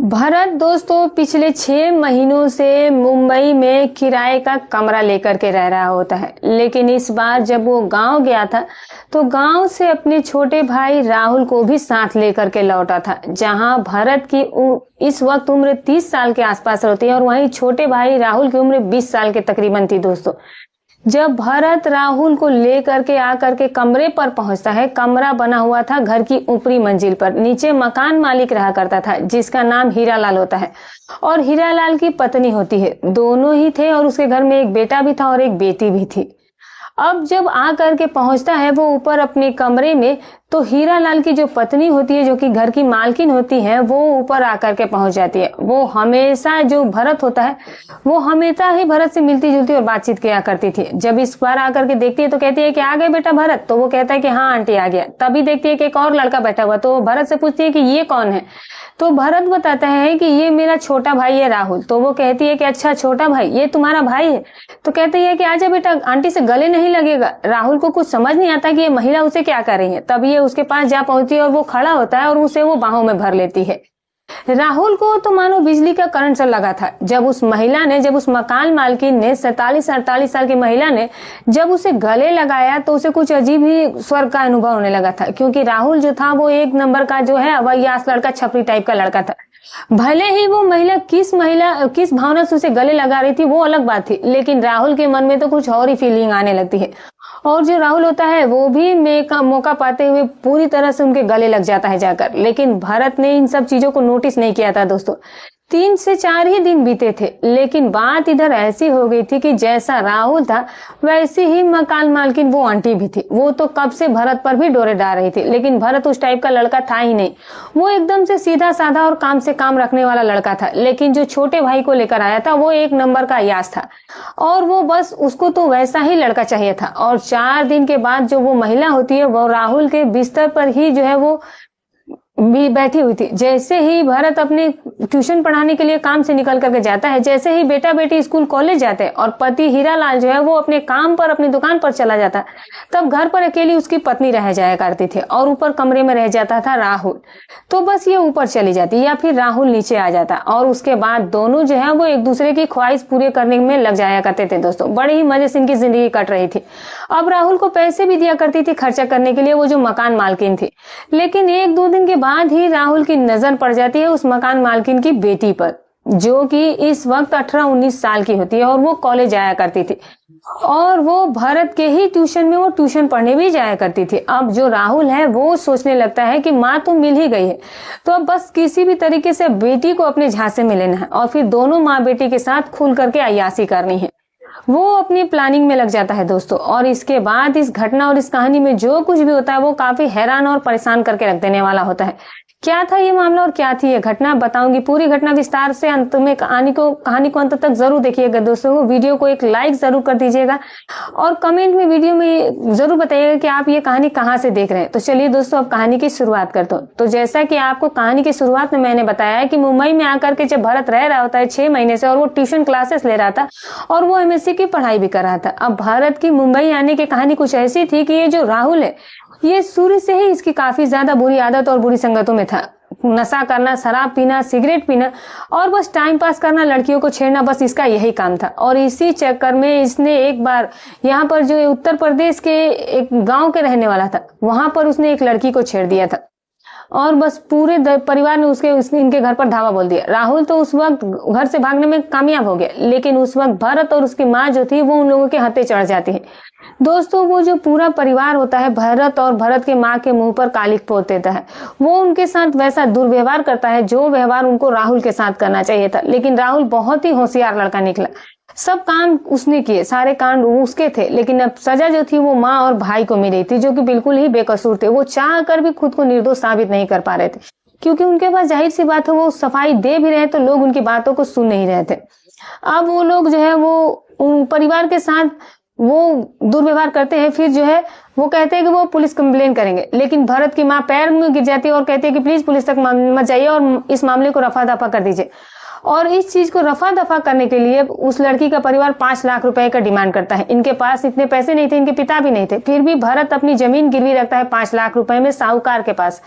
भरत दोस्तों पिछले 6 महीनों से मुंबई में किराए का कमरा लेकर के रह रहा होता है। लेकिन इस बार जब वो गांव गया था तो गांव से अपने छोटे भाई राहुल को भी साथ लेकर के लौटा था। जहां भरत की इस वक्त उम्र 30 साल के आसपास होती है और वहीं छोटे भाई राहुल की उम्र 20 साल के तकरीबन थी। दोस्तों जब भरत राहुल को लेकर के आकर के कमरे पर पहुंचता है, कमरा बना हुआ था घर की ऊपरी मंजिल पर। नीचे मकान मालिक रहा करता था जिसका नाम हीरालाल होता है और हीरालाल की पत्नी होती है। दोनों ही थे और उसके घर में एक बेटा भी था और एक बेटी भी थी। अब जब आकर के पहुंचता है वो ऊपर अपने कमरे में, तो हीरालाल की जो पत्नी होती है, जो कि घर की मालकिन होती है, वो ऊपर आकर के पहुंच जाती है। वो हमेशा जो भरत होता है वो हमेशा ही भरत से मिलती जुलती और बातचीत किया करती थी। जब इस बार आकर के देखती है तो कहती है कि आ गए बेटा भरत, तो वो कहता है कि हाँ आंटी आ गया। तभी देखती है कि एक और लड़का बैठा हुआ, तो भरत से पूछती है कि ये कौन है। तो भरत बताता है कि ये मेरा छोटा भाई है राहुल। तो वो कहती है कि अच्छा छोटा भाई, ये तुम्हारा भाई है। तो कहती है कि आजा बेटा, आंटी से गले नहीं लगेगा। राहुल को कुछ समझ नहीं आता कि ये महिला उसे क्या कर रही है। तब ये उसके पास जा पहुंचती है और वो खड़ा होता है और उसे वो बाहों में भर लेती है। राहुल को तो मानो बिजली का करंट सा लगा था जब उस मकान मालकिन ने 47-48 साल की महिला ने जब उसे गले लगाया, तो उसे कुछ अजीब ही स्वर्ग का अनुभव होने लगा था। क्योंकि राहुल जो था वो एक नंबर का जो है अवयास लड़का, छपरी टाइप का लड़का था। भले ही वो महिला किस भावना से उसे गले लगा रही थी वो अलग बात थी, लेकिन राहुल के मन में तो कुछ और ही फीलिंग आने लगती है। और जो राहुल होता है वो भी मौका पाते हुए पूरी तरह से उनके गले लग जाता है जाकर। लेकिन भरत ने इन सब चीजों को नोटिस नहीं किया था। दोस्तों 3 से 4 ही दिन बीते थे, लेकिन बात इधर ऐसी हो गई थी कि जैसा राहुल था वैसी ही मकान मालकिन वो आंटी भी थी। वो तो कब से भरत पर भी डोरे डाल रही थी, लेकिन भरत उस टाइप का लड़का था ही नहीं। वो एकदम से सीधा साधा और काम से काम रखने वाला लड़का था। लेकिन जो छोटे भाई को लेकर आया था वो एक नंबर का अयास था और वो बस उसको तो वैसा ही लड़का चाहिए था। और 4 दिन के बाद जो वो महिला होती है वो राहुल के बिस्तर पर ही जो है वो भी बैठी हुई थी। जैसे ही भरत अपने ट्यूशन पढ़ाने के लिए काम से निकल करके जाता है, जैसे ही बेटा बेटी स्कूल कॉलेज जाते हैं और पति हीरालाल जो है वो अपने काम पर अपनी दुकान पर चला जाता है, तब घर पर अकेली उसकी पत्नी रह जाया करती थी और ऊपर कमरे में रह जाता था राहुल। तो बस ये ऊपर चली जाती या फिर राहुल नीचे आ जाता और उसके बाद दोनों जो है वो एक दूसरे की ख्वाहिश पूरे करने में लग जाया करते थे। दोस्तों बड़े ही मजे से इनकी जिंदगी कट रही थी। अब राहुल को पैसे भी दिया करती थी खर्चा करने के लिए वो जो मकान मालकिन थी। लेकिन 1-2 दिन के बाद ही राहुल की नजर पड़ जाती है उस मकान मालकिन की बेटी पर, जो कि इस वक्त 18-19 साल की होती है और वो कॉलेज जाया करती थी और वो भरत के ही ट्यूशन में वो ट्यूशन पढ़ने भी जाया करती थी। अब जो राहुल है वो सोचने लगता है कि माँ तो मिल ही गई है, तो अब बस किसी भी तरीके से बेटी को अपने झांसे में लेना है और फिर दोनों माँ बेटी के साथ खुल करके अय्यासी करनी है। वो अपनी प्लानिंग में लग जाता है दोस्तों। और इसके बाद इस घटना और इस कहानी में जो कुछ भी होता है वो काफी हैरान और परेशान करके रख देने वाला होता है। क्या था ये मामला और क्या थी ये घटना, बताऊंगी। पूरी घटना विस्तार से अंत में कहानी को अंत तक जरूर देखिएगा। दोस्तों वीडियो को एक लाइक जरूर कर दीजिएगा और कमेंट में वीडियो में जरूर बताइएगा कि आप ये कहानी कहाँ से देख रहे हैं। तो चलिए दोस्तों अब कहानी की शुरुआत करते हैं। तो जैसा कि आपको कहानी की शुरुआत में मैंने बताया है कि मुंबई में आकर के जब भरत रह रहा होता है 6 महीने से और वो ट्यूशन क्लासेस ले रहा था और वो MSc की पढ़ाई भी कर रहा था। अब भरत की मुंबई आने की कहानी कुछ ऐसी थी कि ये जो राहुल है ये शुरू से ही इसकी काफी ज्यादा बुरी आदत और बुरी संगतों में था। नशा करना, शराब पीना, सिगरेट पीना और बस टाइम पास करना, लड़कियों को छेड़ना, बस इसका यही काम था। और इसी चक्कर में इसने एक बार यहाँ पर जो उत्तर प्रदेश के एक गांव के रहने वाला था वहां पर उसने एक लड़की को छेड़ दिया था और बस पूरे परिवार ने इनके घर पर धावा बोल दिया। राहुल तो उस वक्त घर से भागने में कामयाब हो गया, लेकिन उस वक्त भरत और उसकी माँ जो थी वो उन लोगों के हत्थे चढ़ जाती है। दोस्तों वो जो पूरा परिवार होता है भरत और भरत के माँ के मुंह पर कालिक पोत देता है। वो उनके साथ वैसा दुर्व्यवहार करता है जो व्यवहार उनको राहुल के साथ करना चाहिए था। लेकिन राहुल बहुत ही होशियार लड़का निकला। सब काम उसने किए, सारे कांड उसके थे, लेकिन अब सजा जो थी वो माँ और भाई को मिली थी, जो कि बिल्कुल ही बेकसूर थे। वो चाह कर भी खुद को निर्दोष साबित नहीं कर पा रहे थे, क्योंकि उनके पास जाहिर सी बात है वो सफाई दे भी रहे तो लोग उनकी बातों को सुन नहीं रहे थे। अब वो लोग जो है वो उन परिवार के साथ वो दुर्व्यवहार करते हैं। फिर जो है वो कहते हैं कि वो पुलिस कंप्लेन करेंगे, लेकिन भरत की माँ पैर में गिर जाती है और कहती है कि प्लीज पुलिस तक मत जाइए और इस मामले को रफा दफा कर दीजिए। और इस चीज को रफा दफा करने के लिए उस लड़की का परिवार 5 लाख रुपए का डिमांड करता है। इनके पास इतने पैसे नहीं थे, इनके पिता भी नहीं थे, फिर भी भरत अपनी जमीन गिरवी रखता है 5 लाख रुपए में साहूकार के पास,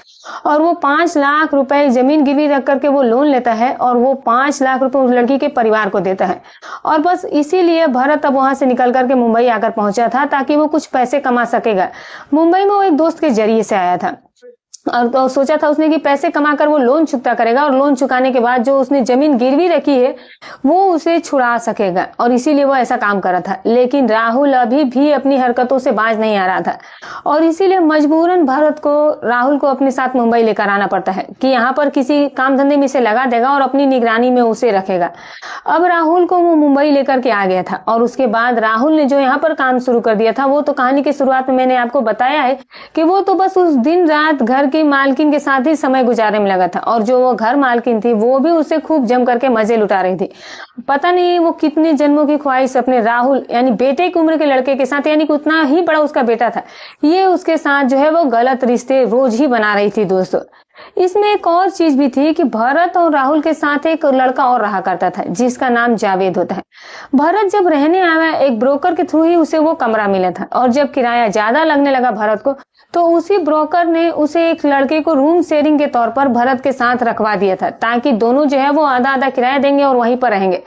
और वो 5 लाख रुपए जमीन गिरवी रख करके वो लोन लेता है और वो 5 लाख रुपए उस लड़की के परिवार को देता है। और बस इसीलिए भरत अब वहां से निकल करके मुंबई आकर पहुंचा था ताकि वो कुछ पैसे कमा सकेगा। मुंबई में वो एक दोस्त के जरिए से आया था और तो सोचा था उसने कि पैसे कमाकर वो लोन चुकता करेगा और लोन चुकाने के बाद जो उसने जमीन गिरवी रखी है वो उसे छुड़ा सकेगा, और इसीलिए वो ऐसा काम कर रहा था। लेकिन राहुल अभी भी अपनी हरकतों से बाज नहीं आ रहा था और इसीलिए मजबूरन राहुल को अपने साथ मुंबई लेकर आना पड़ता है कि यहाँ पर किसी काम धंधे में इसे लगा देगा और अपनी निगरानी में उसे रखेगा। अब राहुल को वो मुंबई लेकर के आ गया था और उसके बाद राहुल ने जो यहाँ पर काम शुरू कर दिया था वो तो कहानी की शुरुआत में मैंने आपको बताया है कि वो तो बस उस दिन रात घर की मालकिन के साथ ही समय गुजारने में लगा था, और जो वो घर मालकिन थी वो भी उसे खूब जम करके मजे लुटा रही थी। पता नहीं वो कितने जन्मों की ख्वाहिश अपने राहुल यानी बेटे की उम्र के लड़के के साथ, यानी कि उतना ही बड़ा उसका बेटा था, ये उसके साथ जो है वो गलत रिश्ते रोज ही बना रही थी। दोस्तों इसमें एक और चीज भी थी कि भरत और राहुल के साथ एक लड़का और रहा करता था जिसका नाम जावेद होता है। भरत जब रहने आया एक ब्रोकर के थ्रू ही उसे वो कमरा मिला था, और जब किराया ज्यादा लगने लगा भरत को तो उसी ब्रोकर ने उसे एक लड़के को रूम शेयरिंग के तौर पर भरत के साथ रखवा दिया था ताकि दोनों जो है वो आधा आधा किराया देंगे और वहीं पर रहेंगे।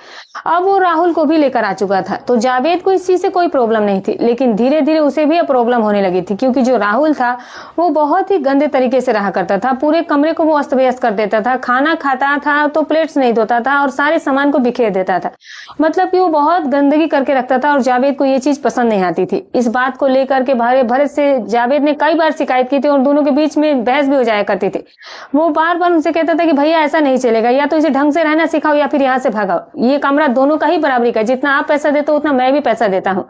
अब वो राहुल को भी लेकर आ चुका था तो जावेद को इस चीज से कोई प्रॉब्लम नहीं थी, लेकिन धीरे धीरे उसे भी प्रॉब्लम होने लगी थी क्योंकि जो राहुल था वो बहुत ही गंदे तरीके से रहा करता था। पूरे कमरे को वो अस्त व्यस्त कर देता था, खाना खाता था तो प्लेट्स नहीं धोता था और सारे सामान को बिखेर देता था, मतलब कि वो बहुत गंदगी करके रखता था और जावेद को ये चीज पसंद नहीं आती थी। इस बात को लेकर के भरत से जावेद ने कई बार शिकायत की थी और दोनों के बीच में बहस भी हो जाया करती थी। वो बार बार उनसे कहता था कि भैया ऐसा नहीं चलेगा, या तो इसे ढंग से रहना सिखाओ या फिर यहाँ से भगाओ, ये कमरा दोनों का ही बराबरी का, जितना आप पैसा देते हो उतना मैं भी पैसा देता हूँ।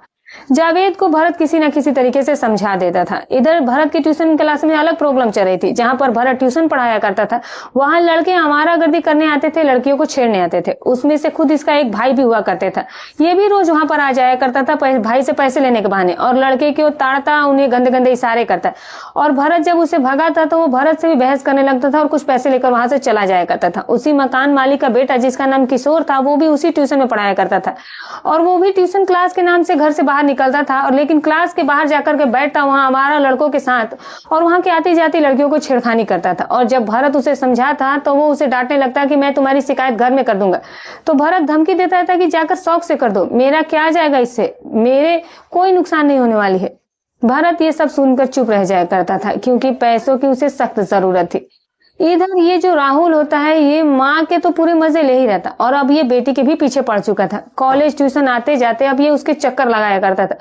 जावेद को भरत किसी न किसी तरीके से समझा देता था। इधर भरत की ट्यूशन क्लास में अलग प्रॉब्लम चल रही थी। जहां पर भरत ट्यूशन पढ़ाया करता था वहां लड़के आवारागर्दी करने आते थे, लड़कियों को छेड़ने आते थे। उसमें से खुद इसका एक भाई भी हुआ करते था, ये भी रोज वहां पर आ जाया करता था भाई से पैसे लेने के बहाने, और लड़के को ताड़ता, उन्हें गंदे गंदे इशारे करता। और भरत जब उसे भगाता तो वो भरत से भी बहस करने लगता था और कुछ पैसे लेकर वहां से चला जाया करता था। उसी मकान मालिक का बेटा जिसका नाम किशोर था वो भी उसी ट्यूशन में पढ़ाया करता था, और वो भी ट्यूशन क्लास के नाम से घर से बाहर निकलता था, और लेकिन क्लास के बाहर जाकर के बैठता वहां हमारा लड़कों के साथ और वहां के आती जाती लड़कियों को छेड़खानी करता था। और जब भरत उसे समझाता तो वो उसे डांटने लगता कि मैं तुम्हारी शिकायत घर में कर दूंगा। तो भरत धमकी देता था कि जाकर शौक से कर दो, मेरा क्या जाएगा इससे, मेरे कोई नुकसान नहीं होने वाली है। भरत ये सब सुनकर चुप रह जाया करता था क्योंकि पैसों की उसे सख्त जरूरत थी। इधर ये जो राहुल होता है ये माँ के तो पूरे मजे ले ही रहता, और अब ये बेटी के भी पीछे पड़ चुका था। कॉलेज ट्यूशन आते जाते अब ये उसके चक्कर लगाया करता था,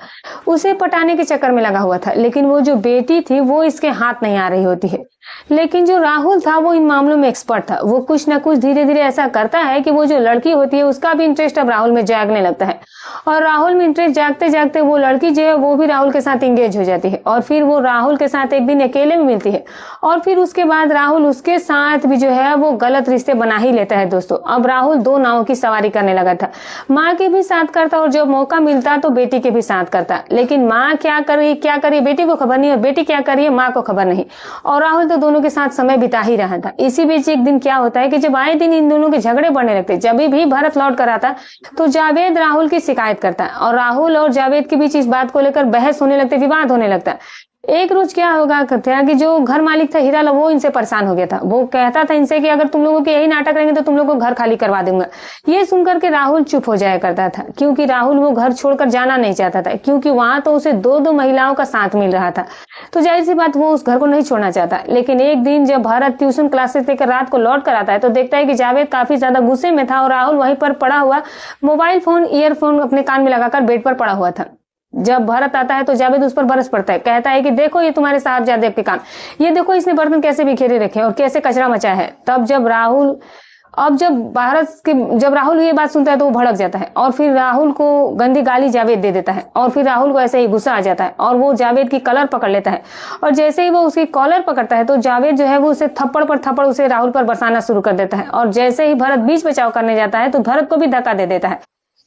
उसे पटाने के चक्कर में लगा हुआ था। लेकिन वो जो बेटी थी वो इसके हाथ नहीं आ रही होती है। लेकिन जो राहुल था वो इन मामलों में एक्सपर्ट था। वो कुछ ना कुछ धीरे धीरे ऐसा करता है कि वो जो लड़की होती है उसका भी इंटरेस्ट अब राहुल में जागने लगता है, और राहुल में इंटरेस्ट जागते जागते वो लड़की जो है वो भी राहुल के साथ इंगेज हो जाती है। और फिर वो राहुल के साथ एक दिन अकेले में मिलती है, और फिर उसके बाद राहुल उसके साथ भी जो है वो गलत रिश्ते बना ही लेता है। दोस्तों अब राहुल दो नावों की सवारी करने लगा था, माँ के भी साथ करता और जब मौका मिलता तो बेटी के भी साथ करता। लेकिन माँ क्या करी बेटी को खबर नहीं, और बेटी क्या करी माँ को खबर नहीं, और राहुल तो दोनों के साथ समय बिता ही रहा था। इसी बीच एक दिन क्या होता है कि जब आए दिन इन दोनों के झगड़े बढ़ने लगते, जब भी भरत लौट कर आता तो जावेद राहुल की शिकायत करता, और राहुल और जावेद के बीच इस बात को लेकर बहस होने लगती, विवाद होने लगता। एक रोज क्या होगा कि जो घर मालिक था हीरा वो इनसे परेशान हो गया था। वो कहता था इनसे कि अगर तुम लोगों के यही नाटक रहेंगे तो तुम लोगों को घर खाली करवा दूंगा। ये सुनकर के राहुल चुप हो जाया करता था क्योंकि राहुल वो घर छोड़कर जाना नहीं चाहता था, क्योंकि वहां तो उसे दो महिलाओं का साथ मिल रहा था, तो जाहिर सी बात वो उस घर को नहीं छोड़ना चाहता। लेकिन एक दिन जब भारत ट्यूशन क्लासेस लेकर रात को लौट कर आता है तो देखता है कि जावेद काफी ज्यादा गुस्से में था और राहुल वहीं पर पड़ा हुआ मोबाइल फोन ईयरफोन अपने कान में लगाकर बेड पर पड़ा हुआ था। जब भरत आता है तो जावेद उस पर बरस पड़ता है, कहता है कि देखो ये तुम्हारे साहबजादे के काम, ये देखो इसने बर्तन कैसे बिखेरे रखे और कैसे कचरा मचा है। तब जब राहुल ये बात सुनता है तो वो भड़क जाता है और फिर राहुल को गंदी गाली जावेद दे देता है, और फिर राहुल को ऐसे ही गुस्सा आ जाता है और वो जावेद की कलर पकड़ लेता है, और जैसे ही वो उसकी कॉलर पकड़ता है तो जावेद जो है वो उसे थप्पड़ पर थप्पड़ उसे राहुल पर बरसाना शुरू कर देता है, और जैसे ही भरत बीच बचाव करने जाता है तो भरत को भी धक्का दे देता है।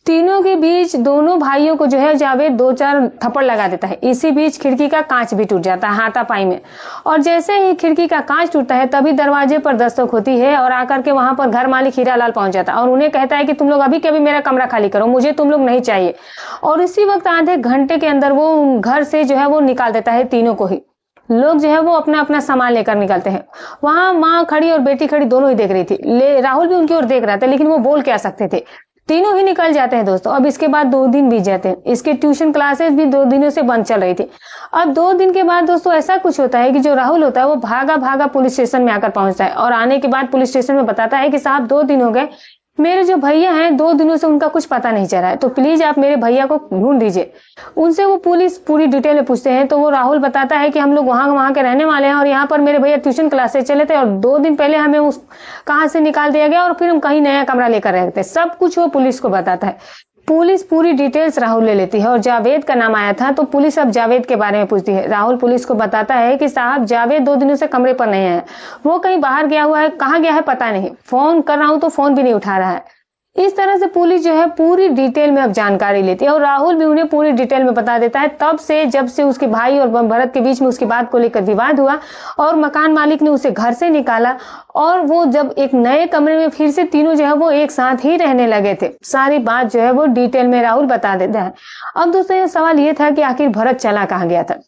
तीनों के बीच दोनों भाइयों को जो है जावेद 2-4 थप्पड़ लगा देता है। इसी बीच खिड़की का कांच भी टूट जाता है हाथापाई में, और जैसे ही खिड़की का कांच टूटता है तभी दरवाजे पर दस्तक होती है और आकर के वहां पर घर मालिक हीरालाल पहुंच जाता है और उन्हें कहता है कि तुम लोग अभी के अभी मेरा कमरा खाली करो, मुझे तुम लोग नहीं चाहिए। और इसी वक्त आधे घंटे के अंदर वो घर से जो है वो निकाल देता है तीनों को ही। लोग जो है वो अपना अपना सामान लेकर निकलते हैं। वहां माँ खड़ी और बेटी खड़ी दोनों ही देख रही थी। राहुल भी उनकी ओर देख रहा था, लेकिन वो बोल क्या सकते थे। तीनों ही निकल जाते हैं दोस्तों। अब इसके बाद 2 दिन बीत जाते हैं। इसके ट्यूशन क्लासेस भी 2 दिनों से बंद चल रही थी। अब 2 दिन के बाद दोस्तों ऐसा कुछ होता है कि जो राहुल होता है वो भागा भागा पुलिस स्टेशन में आकर पहुंचता है और आने के बाद पुलिस स्टेशन में बताता है कि साहब 2 दिन हो गए, मेरे जो भैया हैं 2 दिनों से उनका कुछ पता नहीं चल रहा है, तो प्लीज आप मेरे भैया को ढूंढ दीजिए। उनसे वो पुलिस पूरी डिटेल में पूछते हैं तो वो राहुल बताता है कि हम लोग वहां के रहने वाले हैं और यहाँ पर मेरे भैया ट्यूशन क्लासेस चले थे और 2 दिन पहले हमें उस कहाँ से निकाल दिया गया और फिर हम कहीं नया कमरा लेकर रहते। सब कुछ वो पुलिस को बताता है। पुलिस पूरी डिटेल्स राहुल ले लेती है और जावेद का नाम आया था तो पुलिस अब जावेद के बारे में पूछती है। राहुल पुलिस को बताता है कि साहब जावेद 2 दिनों से कमरे पर नहीं आया, वो कहीं बाहर गया हुआ है, कहाँ गया है पता नहीं, फोन कर रहा हूं तो फोन भी नहीं उठा रहा है। इस तरह से पुलिस जो है पूरी डिटेल में अब जानकारी लेती है और राहुल भी उन्हें पूरी डिटेल में बता देता है। तब से जब से उसके भाई और भरत के बीच में उसकी बात को लेकर विवाद हुआ और मकान मालिक ने उसे घर से निकाला और वो जब एक नए कमरे में फिर से तीनों जो है वो एक साथ ही रहने लगे थे, सारी बात जो है वो डिटेल में राहुल बता देता है। अब दोस्तों ये सवाल ये था कि आखिर भरत चला कहाँ गया था।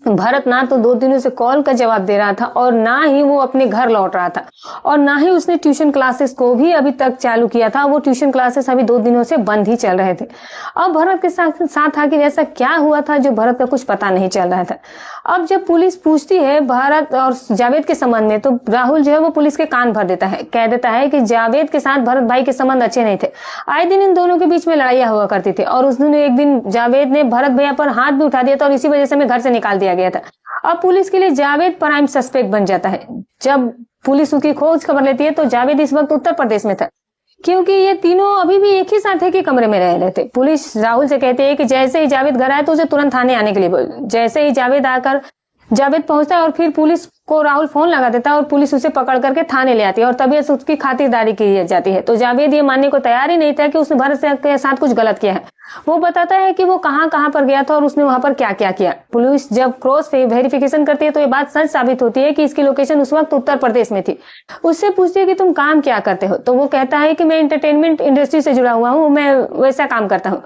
भरत ना तो 2 दिनों से कॉल का जवाब दे रहा था और ना ही वो अपने घर लौट रहा था और ना ही उसने ट्यूशन क्लासेस को भी अभी तक चालू किया था। वो ट्यूशन क्लासेस अभी 2 दिनों से बंद ही चल रहे थे। अब भरत के साथ आखिर ऐसा क्या हुआ था जो भरत का कुछ पता नहीं चल रहा था। अब जब पुलिस पूछती है भरत और जावेद के संबंध में तो राहुल जो है वो पुलिस के कान भर देता है, कह देता है कि जावेद के साथ भरत भाई के संबंध अच्छे नहीं थे, आए दिन इन दोनों के बीच में लड़ाइयां हुआ करती थी और उस दिन एक दिन जावेद ने भरत भैया पर हाथ भी उठा दिया था और इसी वजह से हमें घर से निकाल दिया गया था। अब पुलिस के लिए जावेद प्राइम सस्पेक्ट बन जाता है। जब पुलिस उसकी खोज खबर लेती है तो जावेद इस वक्त उत्तर प्रदेश में था, क्योंकि ये तीनों अभी भी एक ही साथ एक ही कमरे में रह रहे थे। पुलिस राहुल से कहती है कि जैसे ही जावेद घर आए तो उसे तुरंत थाने आने के लिए बोल। जैसे ही जावेद पहुंचता है और फिर पुलिस को राहुल फोन लगा देता है और पुलिस उसे पकड़ करके थाने ले आती है और तभी उसकी खातिरदारी की जाती है। तो जावेद ये मानने को तैयार ही नहीं था कि उसने भरत के साथ कुछ गलत किया है। वो बताता है कि वो कहां पर गया था और उसने वहां पर क्या क्या किया। पुलिस जब क्रॉस वेरिफिकेशन करती है तो ये बात सच साबित होती है कि इसकी लोकेशन उस वक्त उत्तर प्रदेश में थी। उससे पूछती है कि तुम काम क्या करते हो, तो वो कहता है कि मैं एंटरटेनमेंट इंडस्ट्री से जुड़ा हुआ हूँ, मैं वैसा काम करता हूँ।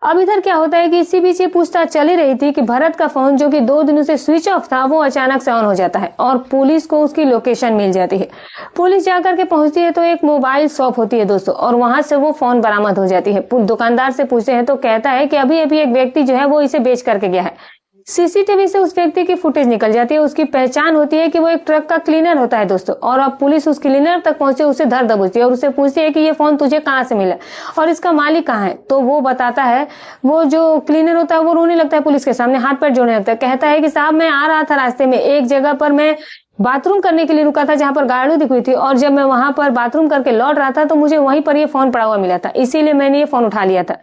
अब इधर क्या होता है कि इसी बीच ये पूछताछ चली रही थी कि भरत का फोन जो कि 2 दिनों से स्विच ऑफ था वो अचानक से ऑन हो जाता है और पुलिस को उसकी लोकेशन मिल जाती है। पुलिस जाकर के पहुंचती है तो एक मोबाइल शॉप होती है दोस्तों और वहां से वो फोन बरामद हो जाती है। दुकानदार से पूछते हैं तो कहता है कि अभी अभी एक व्यक्ति जो है वो इसे बेच करके गया है। सीसीटीवी से उस व्यक्ति की फुटेज निकल जाती है। उसकी पहचान होती है कि वो एक ट्रक का क्लीनर होता है दोस्तों। और अब पुलिस उस क्लीनर तक पहुंचे, उसे धर दबोचती है और उससे पूछती है कि ये फोन तुझे कहाँ से मिला और इसका मालिक कहाँ है। तो वो बताता है, वो जो क्लीनर होता है वो रोने लगता है पुलिस के सामने, हाथ पैर जोड़ने लगता है। कहता है कि साहब मैं आ रहा था रास्ते में, एक जगह पर मैं बाथरूम करने के लिए रुका था जहां पर गाड़ी दिख हुई थी और जब मैं वहां पर बाथरूम करके लौट रहा था तो मुझे वहीं पर ये फोन पड़ा हुआ मिला था, इसीलिए मैंने ये फोन उठा लिया था।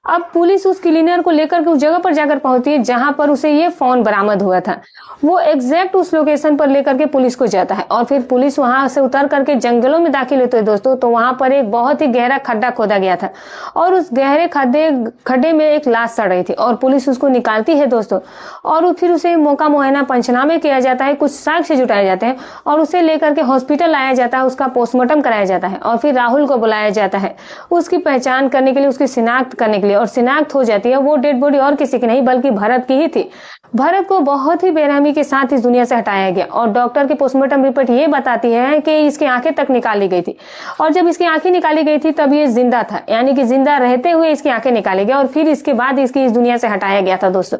अब पुलिस उस क्लीनर को लेकर के उस जगह पर जाकर पहुंचती है जहां पर उसे ये फोन बरामद हुआ था। वो एग्जैक्ट उस लोकेशन पर लेकर के पुलिस को जाता है और फिर पुलिस वहां से उतर करके जंगलों में दाखिल होते हैं दोस्तों। तो वहां पर एक बहुत ही गहरा खड्डा खोदा गया था और उस गहरे खड्डे में एक लाश सड़ रही थी और पुलिस उसको निकालती है दोस्तों। और फिर उसे मौका मुआयना पंचनामे किया जाता है, कुछ साक्ष्य जुटाए जाते हैं और उसे लेकर के हॉस्पिटल लाया जाता है, उसका पोस्टमार्टम कराया जाता है और फिर राहुल को बुलाया जाता है उसकी पहचान करने के लिए, उसकी शिनाख्त करने के लिए। और शिनाख्त हो जाती है, वो डेड बॉडी और किसी की नहीं बल्कि भरत की ही थी। भरत को बहुत ही बेरहमी के साथ इस दुनिया से हटाया गया और डॉक्टर की पोस्टमार्टम रिपोर्ट ये बताती है कि इसकी आंखें तक निकाली गई थी और जब इसकी आंखें निकाली गई थी तब ये जिंदा था, यानी कि जिंदा रहते हुए इसकी आंखें निकाली गई और फिर इसके बाद इसकी इस दुनिया से हटाया गया था दोस्तों।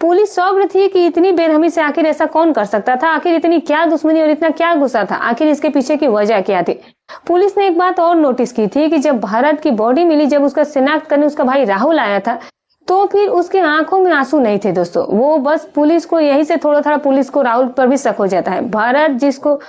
पुलिस शॉक्ड थी कि इतनी बेरहमी से आखिर ऐसा कौन कर सकता था, आखिर इतनी क्या दुश्मनी और इतना क्या गुस्सा था, आखिर इसके पीछे की वजह क्या थी। पुलिस ने एक बात और नोटिस की थी कि जब भरत की बॉडी मिली, जब उसका शिनाख्त करने उसका भाई राहुल आया था तो फिर उसके आंखों में आंसू नहीं थे दोस्तों। वो बस पुलिस को यही से थोड़ा थोड़ा पुलिस को राहुल पर भी शक हो जाता है। भरत जिसको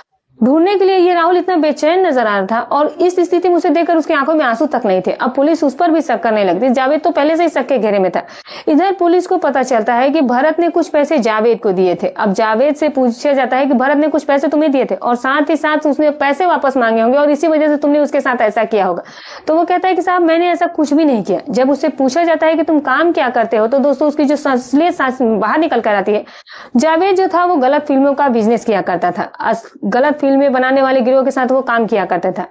ढूंढने के लिए ये राहुल इतना बेचैन नजर आ रहा था और इस स्थिति में उसे देखकर उसकी आंखों में आंसू तक नहीं थे। अब पुलिस उस पर भी शक करने लगती। जावेद तो पहले से ही शक के घेरे में था। इधर पुलिस को पता चलता है कि भरत ने कुछ पैसे जावेद को दिए थे। अब जावेद से पूछा जाता है कि भरत ने कुछ पैसे तुम्हें दिए थे और साथ ही साथ उसने पैसे वापस मांगे होंगे और इसी वजह से तुमने उसके साथ ऐसा किया होगा। तो वो कहता है कि साहब मैंने ऐसा कुछ भी नहीं किया। जब उससे पूछा जाता है कि तुम काम क्या करते हो, तो दोस्तों उसकी जो असलियत बाहर निकल कर आती है। जावेद जो था वो गलत फिल्मों का बिजनेस किया करता था। गलत फिल्में बनाने वाले गिरोह के साथ वो काम किया करता था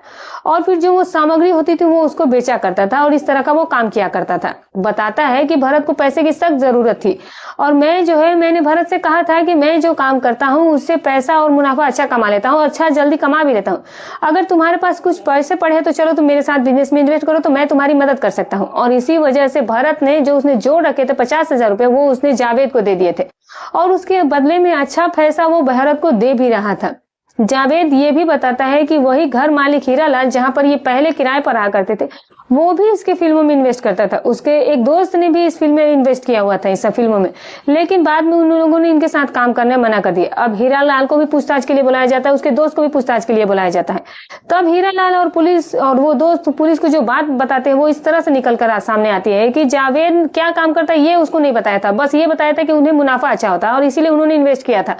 और फिर जो वो सामग्री होती थी वो उसको बेचा करता था और इस तरह का वो काम किया करता था। बताता है कि भरत को पैसे की सख्त जरूरत थी और मैंने भरत से कहा था कि मैं जो काम करता हूँ उससे पैसा और मुनाफा अच्छा कमा लेता हूँ, अच्छा जल्दी कमा भी लेता हूँ। अगर तुम्हारे पास कुछ पैसे पड़े तो चलो तुम मेरे साथ बिजनेस में इन्वेस्ट करो तो मैं तुम्हारी मदद कर सकता हूँ। और इसी वजह से भरत ने जो उसने जोड़ रखे थे 50,000 रुपए वो उसने जावेद को दे दिए थे और उसके बदले में अच्छा पैसा वो भरत को दे भी रहा था। जावेद ये भी बताता है कि वही घर मालिक हीरालाल जहां पर ये पहले किराए पर रहा करते थे वो भी इसके फिल्मों में इन्वेस्ट करता था। उसके एक दोस्त ने भी इस फिल्म में इन्वेस्ट किया हुआ था, इस सब फिल्मों में, लेकिन बाद में उन लोगों ने इनके साथ काम करने मना कर दिया। अब हीरालाल को भी पूछताछ के लिए बुलाया जाता है, उसके दोस्त को भी पूछताछ के लिए बुलाया जाता है। तब हीरालाल और पुलिस और वो दोस्त पुलिस को जो बात बताते हैं वो इस तरह से निकल कर सामने आती है कि जावेद क्या काम करता है ये उसको नहीं बताया था, बस ये बताया था कि उन्हें मुनाफा अच्छा होता है और इसीलिए उन्होंने इन्वेस्ट किया था।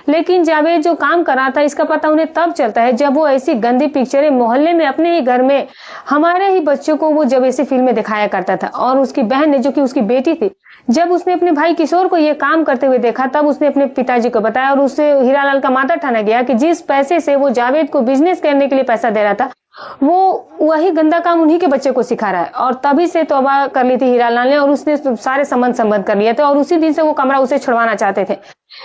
लेकिन जावेद जो काम कर रहा था इसका पता उन्हें तब चलता है जब वो ऐसी गंदी पिक्चरें मोहल्ले में अपने ही घर में हमारे ही बच्चों को वो जब ऐसी फिल्में दिखाया करता था। और उसकी बहन ने जो कि उसकी बेटी थी, जब उसने अपने भाई किशोर को ये काम करते हुए देखा तब उसने अपने पिताजी को बताया और उससे हीरालाल का माथा ठाना गया कि जिस पैसे से वो जावेद को बिजनेस करने के लिए पैसा दे रहा था वो वही गंदा काम उन्हीं के बच्चे को सिखा रहा है। और तभी से तौबा कर ली थी हीरालाल ने और उसने सारे संबंध कर लिए थे और उसी दिन से वो कमरा उसे छुड़वाना चाहते थे।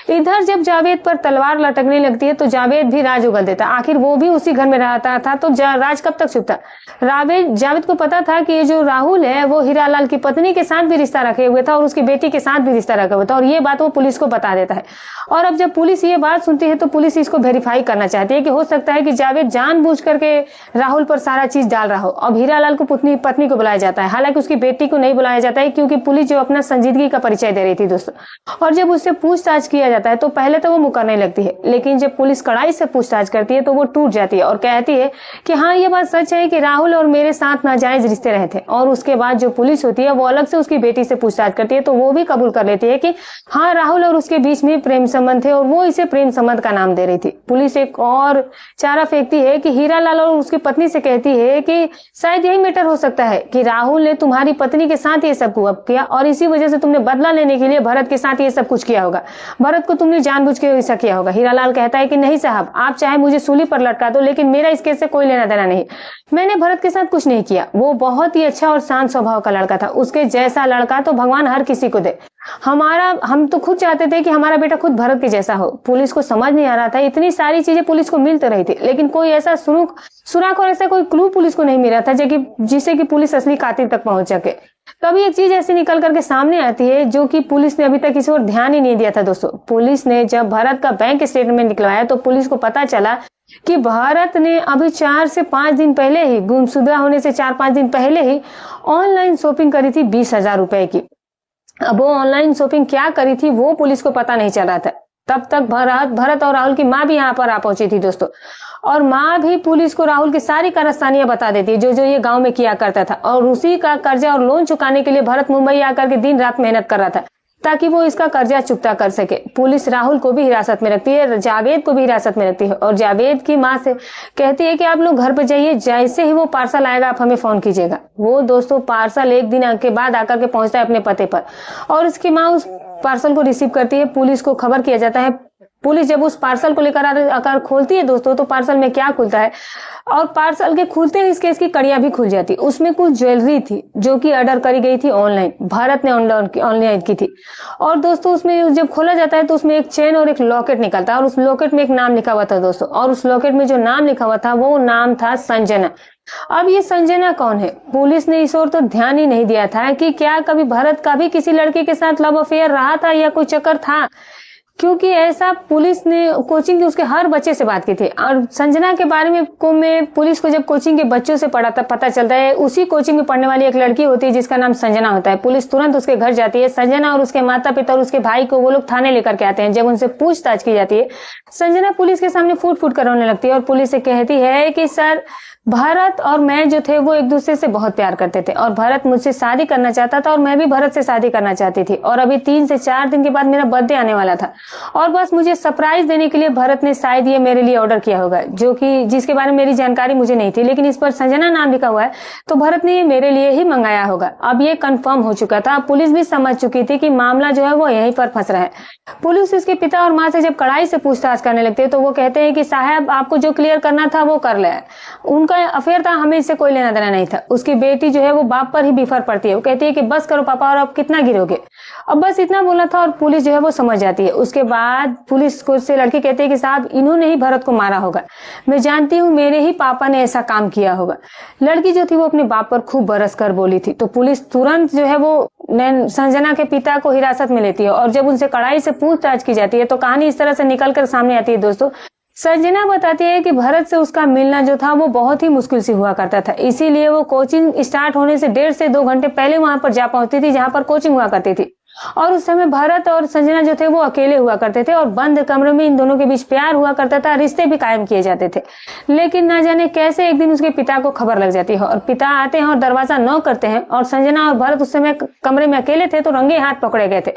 इधर जब जावेद पर तलवार लटकने लगती है तो जावेद भी राज उगल देता। आखिर वो भी उसी घर में रहता था तो राज कब तक छुपता। जावेद को पता था कि ये जो राहुल है वो हीरालाल की पत्नी के साथ भी रिश्ता रखे हुए था और उसकी बेटी के साथ भी रिश्ता रखा हुआ था और ये बात वो पुलिस को बता देता है। और अब जब पुलिस ये बात सुनती है तो पुलिस इसको वेरीफाई करना चाहती है कि हो सकता है कि जावेद जानबूझ करके राहुल पर सारा चीज डाल रहा हो। अब हीरालाल को पत्नी को बुलाया जाता है, हालांकि उसकी बेटी को नहीं बुलाया जाता है क्योंकि पुलिस जो अपना संजीदगी का परिचय दे रही थी दोस्तों। और जब उससे पूछताछ किया जाता है तो पहले तो वो मुकरने लगती है, लेकिन जब पुलिस कड़ाई से पूछताछ करती है तो वो टूट जाती है और कहती है कि हाँ ये बात सच है कि राहुल और मेरे साथ नाजायज रिश्ते रहे थे। और उसके बाद जो पुलिस होती है वो अलग से उसकी बेटी से पूछताछ करती है तो वो भी कबूल कर लेती है कि हाँ राहुल और उसके बीच में प्रेम संबंध थे और वो इसे प्रेम संबंध का नाम दे रही थी। पुलिस एक और चारा फेंकती है कि हीरालाल और उसकी पत्नी से कहती है कि शायद यही मैटर हो सकता है कि राहुल ने तुम्हारी पत्नी के साथ ये सब किया और इसी वजह से तुमने बदला लेने के लिए भरत के साथ ये सब कुछ किया होगा, भरत को तुमने जानबूझ के ऐसा किया होगा। हीरालाल कहता है कि नहीं साहब, आप चाहे मुझे सूली पर लटका दो लेकिन मेरा इस केस से कोई लेना देना नहीं, मैंने भरत के साथ कुछ नहीं किया। वो बहुत ही अच्छा और शांत स्वभाव का लड़का था, उसके जैसा लड़का तो भगवान हर किसी को दे। हम तो खुद चाहते थे कि हमारा बेटा खुद भरत के जैसा हो। पुलिस को समझ नहीं आ रहा था, इतनी सारी चीजें पुलिस को मिल तो रही थी लेकिन कोई ऐसा सुराग और ऐसा कोई क्लू पुलिस को नहीं मिल रहा था जिससे कि पुलिस असली कातिल तक पहुंच सके। तभी एक चीज ऐसी निकल करके सामने आती है जो कि पुलिस ने अभी तक इस ओर ध्यान ही नहीं दिया था दोस्तों। पुलिस ने जब भरत का बैंक स्टेटमेंट निकलवाया तो पुलिस को पता चला कि भरत ने अभी 4 से 5 दिन पहले ही, गुमशुदा होने से 4-5 दिन पहले ही ऑनलाइन शॉपिंग करी थी 20,000 रुपए की। अब वो ऑनलाइन शॉपिंग क्या करी थी वो पुलिस को पता नहीं चल रहा था। तब तक भरत और राहुल की माँ भी यहाँ पर आ पहुंची थी दोस्तों और माँ भी पुलिस को राहुल की सारी कारस्तानियां बता देती है जो ये गांव में किया करता था। और उसी का कर्जा और लोन चुकाने के लिए भरत मुंबई आकर के दिन रात मेहनत कर रहा था ताकि वो इसका कर्जा चुकता कर सके। पुलिस राहुल को भी हिरासत में रखती है, जावेद को भी हिरासत में रखती है और जावेद की माँ से कहती है कि आप लोग घर पे जाइए, जैसे ही वो पार्सल आएगा आप हमें फोन कीजिएगा। वो दोस्तों पार्सल एक दिन के बाद आकर के पहुंचता है अपने पते पर और उसकी माँ उस पार्सल को रिसीव करती है। पुलिस को खबर किया जाता है। पुलिस जब उस पार्सल को लेकर आकर खोलती है दोस्तों तो पार्सल में क्या खुलता है और पार्सल के खुलते ही इस केस की कड़ियां भी खुल जाती। उसमें कुछ ज्वेलरी थी जो कि ऑर्डर करी गई थी ऑनलाइन, भरत ने ऑनलाइन की थी। और दोस्तों उसमें जब खोला जाता है तो उसमें एक चेन और एक लॉकेट निकलता है और उस लॉकेट में एक नाम लिखा हुआ था दोस्तों। और उस लॉकेट में जो नाम लिखा हुआ था वो नाम था संजना। अब ये संजना कौन है? पुलिस ने इस ओर तो ध्यान ही नहीं दिया था कि क्या कभी भरत का भी किसी लड़के के साथ लव अफेयर रहा था या कोई चक्कर था। क्योंकि ऐसा पुलिस ने कोचिंग के उसके हर बच्चे से बात की थी। और संजना के बारे में पुलिस को जब कोचिंग के बच्चों से पता चलता है, उसी कोचिंग में पढ़ने वाली एक लड़की होती है जिसका नाम संजना होता है। पुलिस तुरंत उसके घर जाती है। संजना और उसके माता पिता और उसके भाई को वो लोग थाने लेकर के आते हैं। जब उनसे पूछताछ की जाती है, संजना पुलिस के सामने फूट फूट कर रोने लगती है और पुलिस से कहती है कि सर, भरत और मैं जो थे वो एक दूसरे से बहुत प्यार करते थे और भरत मुझसे शादी करना चाहता था और मैं भी भरत से शादी करना चाहती थी। और अभी 3 से 4 दिन के बाद मेरा बर्थडे आने वाला था और बस मुझे सरप्राइज देने के लिए भरत ने शायद ये मेरे लिए ऑर्डर किया होगा, जो कि जिसके बारे में मेरी जानकारी मुझे नहीं थी, लेकिन इस पर संजना नाम लिखा हुआ है, तो भरत ने ये मेरे लिए ही मंगाया होगा। अब ये कंफर्म हो चुका था। पुलिस भी समझ चुकी थी कि मामला जो है वो यहीं पर फंस रहा है। पुलिस उसके पिता और माँ से जब कड़ाई से पूछताछ करने लगती है तो वो कहते हैं कि साहब, आपको जो क्लियर करना था वो कर ले। उनका अफेयर था, हमें इससे कोई लेना देना नहीं था। उसकी बेटी जो है वो बाप पर ही बिफर पड़ती है। वो कहती है कि बस करो पापा, और अब कितना गिरोगे। अब बस इतना बोला था और पुलिस जो है वो समझ जाती है। उसके बाद पुलिस को से लड़की कहती है कि साहब, इन्होंने ही भरत को मारा होगा, मैं जानती हूँ, मेरे ही पापा ने ऐसा काम किया होगा। लड़की जो थी वो अपने बाप पर खूब बरस कर बोली थी। तो पुलिस तुरंत जो है वो संजना के पिता को हिरासत में लेती है और जब उनसे कड़ाई से पूछताछ की जाती है तो कहानी इस तरह से निकल कर सामने आती है। दोस्तों, संजना बताती है कि भरत से उसका मिलना जो था वो बहुत ही मुश्किल से हुआ करता था, इसीलिए वो कोचिंग स्टार्ट होने से 1.5 से 2 घंटे पहले वहां पर जा पहुंचती थी जहां पर कोचिंग हुआ करती थी। और उस समय भरत और संजना जो थे वो अकेले हुआ करते थे और बंद कमरे में इन दोनों के बीच प्यार हुआ करता था, रिश्ते भी कायम किए जाते थे। लेकिन ना जाने कैसे एक दिन उसके पिता को खबर लग जाती है और पिता आते हैं और दरवाजा नॉक करते हैं और संजना और भरत उस समय कमरे में अकेले थे तो रंगे हाथ पकड़े गए थे।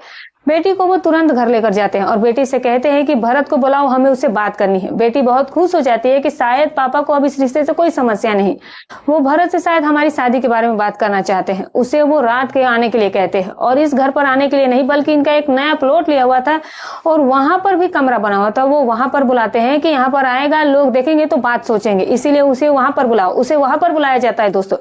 बेटी को वो तुरंत घर लेकर जाते हैं और बेटी से कहते हैं कि भरत को बुलाओ, हमें उससे बात करनी है। बेटी बहुत खुश हो जाती है कि शायद पापा को अब इस रिश्ते से कोई समस्या नहीं, वो भरत से शायद हमारी शादी के बारे में बात करना चाहते हैं। उसे वो रात के आने के लिए कहते हैं और इस घर पर आने के लिए नहीं बल्कि इनका एक नया प्लॉट लिया हुआ था और वहां पर भी कमरा बना हुआ था, वो वहां पर बुलाते हैं कि यहाँ पर आएगा, लोग देखेंगे तो बात सोचेंगे, इसीलिए उसे वहां पर बुलाओ। उसे वहां पर बुलाया जाता है दोस्तों,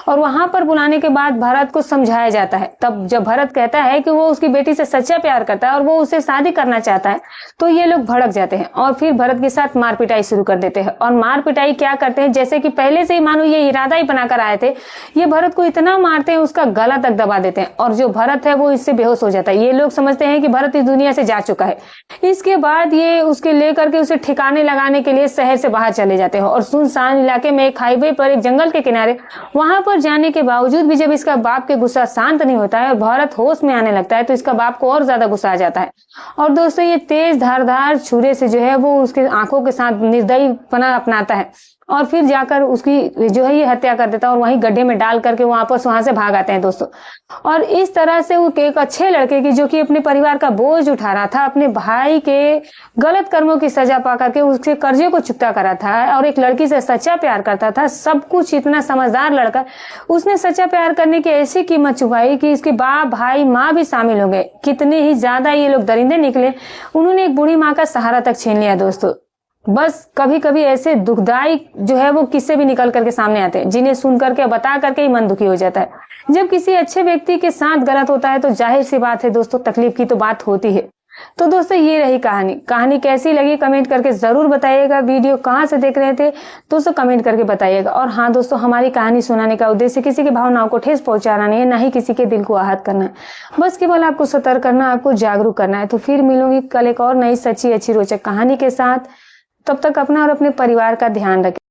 और वहां पर बुलाने के बाद भरत को समझाया जाता है। तब जब भरत कहता है कि वो उसकी बेटी से सच्चा प्यार करता है और वो उसे शादी करना चाहता है, तो ये लोग भड़क जाते हैं और फिर भरत के साथ मार पिटाई शुरू कर देते हैं। और मार पिटाई क्या करते हैं, जैसे कि पहले से ही मानो ये इरादा ही बनाकर आए थे, ये भरत को इतना मारते हैं उसका गला तक दबा देते हैं और जो भरत है वो इससे बेहोश हो जाता है। ये लोग समझते हैं कि भरत इस दुनिया से जा चुका है। इसके बाद ये उसके लेकर के उसे ठिकाने लगाने के लिए शहर से बाहर चले जाते हैं और सुनसान इलाके में एक हाईवे पर, एक जंगल के किनारे, वहां पर जाने के बावजूद भी जब इसका बाप के गुस्सा शांत नहीं होता है और भरत होश में आने लगता है तो इसका बाप को और ज्यादा गुस्सा आ जाता है। और दोस्तों, ये तेज धारदार छुरे से जो है वो उसके आंखों के साथ निर्दयीपना अपनाता है और फिर जाकर उसकी जो है ये हत्या कर देता है और वहीं गड्ढे में डाल करके वो वापस वहां से भाग आते हैं दोस्तों। और इस तरह से वो एक अच्छे लड़के की, जो कि अपने परिवार का बोझ उठा रहा था, अपने भाई के गलत कर्मों की सजा पा करके उसके कर्जे को चुकता करा था और एक लड़की से सच्चा प्यार करता था, सब कुछ इतना समझदार लड़का, उसने सच्चा प्यार करने की ऐसी कीमत चुकाई कि इसके बाप, भाई, माँ भी शामिल हो गए। कितने ही ज्यादा ये लोग दरिंदे निकले, उन्होंने एक बूढ़ी माँ का सहारा तक छीन लिया दोस्तों। बस कभी कभी ऐसे दुखदाई जो है वो किस्से भी निकल करके सामने आते हैं जिन्हें सुन करके, बता करके ही मन दुखी हो जाता है। जब किसी अच्छे व्यक्ति के साथ गलत होता है तो जाहिर सी बात है दोस्तों, तकलीफ की तो बात होती है। तो दोस्तों, ये रही कहानी कैसी लगी कमेंट करके जरूर बताइएगा। वीडियो कहाँ से देख रहे थे दोस्तों, कमेंट करके बताइएगा। और हाँ दोस्तों, हमारी कहानी सुनाने का उद्देश्य किसी की भावनाओं को ठेस पहुंचाना नहीं है, ना ही किसी के दिल को आहत करना है, बस केवल आपको सतर्क करना, आपको जागरूक करना है। तो फिर मिलूंगी कल एक और नई सच्ची अच्छी रोचक कहानी के साथ। तब तक अपना और अपने परिवार का ध्यान रखें।